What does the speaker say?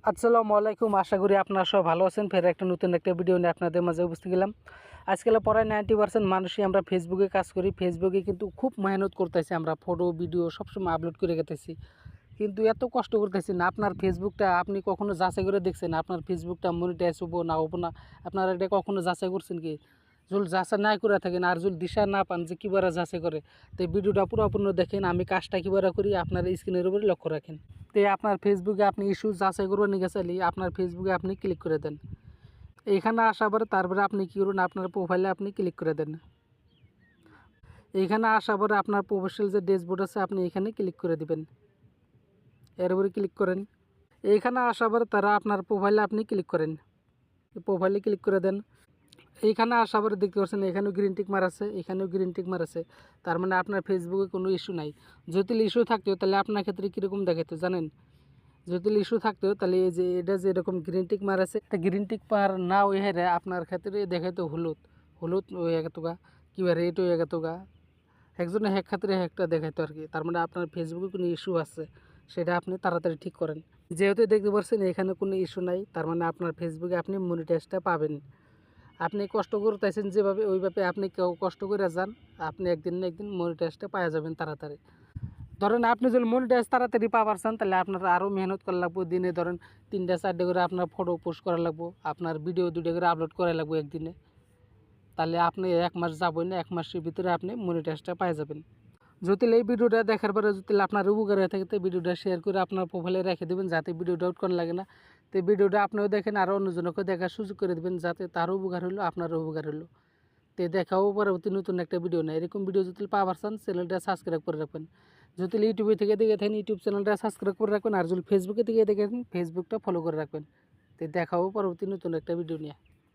আসসালামু আলাইকুম। আশা করি আপনারা সব ভালো আছেন। ফের একটা নতুন একটা ভিডিও নিয়ে আপনাদের মাঝে উপস্থিত গেলাম। আজকাল প্রায় 90% মানুষই আমরা ফেসবুকে কাজ করি। ফেসবুকে কিন্তু খুব মেহনত করতেছি, আমরা ফটো ভিডিও সবসময় আপলোড করে গেতেছি, কিন্তু এত কষ্ট করতেছি না। আপনার ফেসবুকটা আপনি কখনো যাচাই করে দেখছেন আপনার ফেসবুকটা মনিটাইজ হবো না হবো না? আপনারা এটা কখনো যাচাই করছেন কি? যদি যাচাই না করে থাকেন আর যদি দিশা না পান যে কীভাবে যাচাই করে, তো এই ভিডিওটা পুরোপূর্ণ দেখেন। আমি কাজটা কীভাবে করি আপনার স্ক্রিনের উপরে লক্ষ্য রাখেন। তো আপনার ফেসবুকে আপনি ইস্যু যাচাই করবেন নিয়ে চাইলে আপনার ফেসবুকে আপনি ক্লিক করে দেন। এইখানে আসার পরে তারপরে আপনি কী করুন, আপনার প্রোফাইলে আপনি ক্লিক করে দেন। এইখানে আসার পরে আপনার প্রফেশনাল যে ড্যাশবোর্ড আছে আপনি এখানে ক্লিক করে দিবেন। এর উপরে ক্লিক করেন। এইখানে আসার পরে তারা আপনার প্রোফাইলে আপনি ক্লিক করেন, প্রোফাইলে ক্লিক করে দেন। এইখানে আসার পরে দেখতে পাচ্ছেন এখানেও গ্রিন টিক মার আছে, এখানেও গ্রিন টিক মার আছে। তার মানে আপনার ফেসবুকে কোনো ইস্যু নাই। যদি ইস্যু থাকতো তাহলে আপনার ক্ষেত্রে কীরকম দেখাতো জানেন? যদি ইস্যু থাকতো তাহলে এই যে এটা যে এরকম গ্রিন টিক মার আছে, এটা গ্রিন টিক মার না হয়ে হেরে আপনার ক্ষেত্রে দেখাইতো হলুদ হলুদ হয়ে গেত গা, কিংবা রেড হয়ে গেত গা। একজনের হ্যাক ক্ষেত্রে হ্যাকটা দেখাইতো আর কি। তার মানে আপনার ফেসবুকে কোনো ইস্যু আছে, সেটা আপনি তাড়াতাড়ি ঠিক করেন। যেহেতু দেখতে পাচ্ছেন এখানে কোনো ইস্যু নাই, তার মানে আপনার ফেসবুকে আপনি মনিটাইজটা পাবেন। আপনি কষ্ট করতেছেন যেভাবে, ওইভাবে আপনি কেউ কষ্ট করে যান, আপনি একদিন না একদিন মনিটাইজটা পাওয়া যাবেন তাড়াতাড়ি। ধরেন আপনি যদি মনিটাইজ তাড়াতাড়ি পাওয়ার চান তাহলে আপনার আরও মেহনত করা লাগবে। দিনে ধরেন 3টা 4টে করে আপনার ফটো পোস্ট করা লাগবে, আপনার ভিডিও 2টা করে আপলোড করা লাগবে একদিনে। তাহলে আপনি 1 মাস যাবেন না, 1 মাসের ভিতরে আপনি মনিটাইজটা পাওয়া যাবেন। যদি এই ভিডিওটা দেখার পরে যদি আপনার উপকার হয়ে থাকে তো ভিডিওটা শেয়ার করে আপনার প্রোফাইলে রেখে দেবেন, যাতে ভিডিওটা আউট করা লাগে না। তো ভিডিওটা আপনিও দেখেন আর অন্যজনকে দেখার সুযোগ করে দেবেন, যাতে তারও উপকার হলো আপনারও উপকার হলো। তো দেখাও পরবর্তী নতুন একটা ভিডিও নেই। এরকম ভিডিও যদি পাওয়ার চান চ্যানেলটা সাবস্ক্রাইব করে রাখবেন। যদি ইউটিউবে থেকে দেখে থাকেন ইউটিউব চ্যানেলটা সাবস্ক্রাইব করে রাখবেন, আর যদি ফেসবুকে থেকে দেখেন ফেসবুকটা ফলো করে রাখবেন। তো দেখাও পরবর্তী নতুন একটা ভিডিও নিয়ে।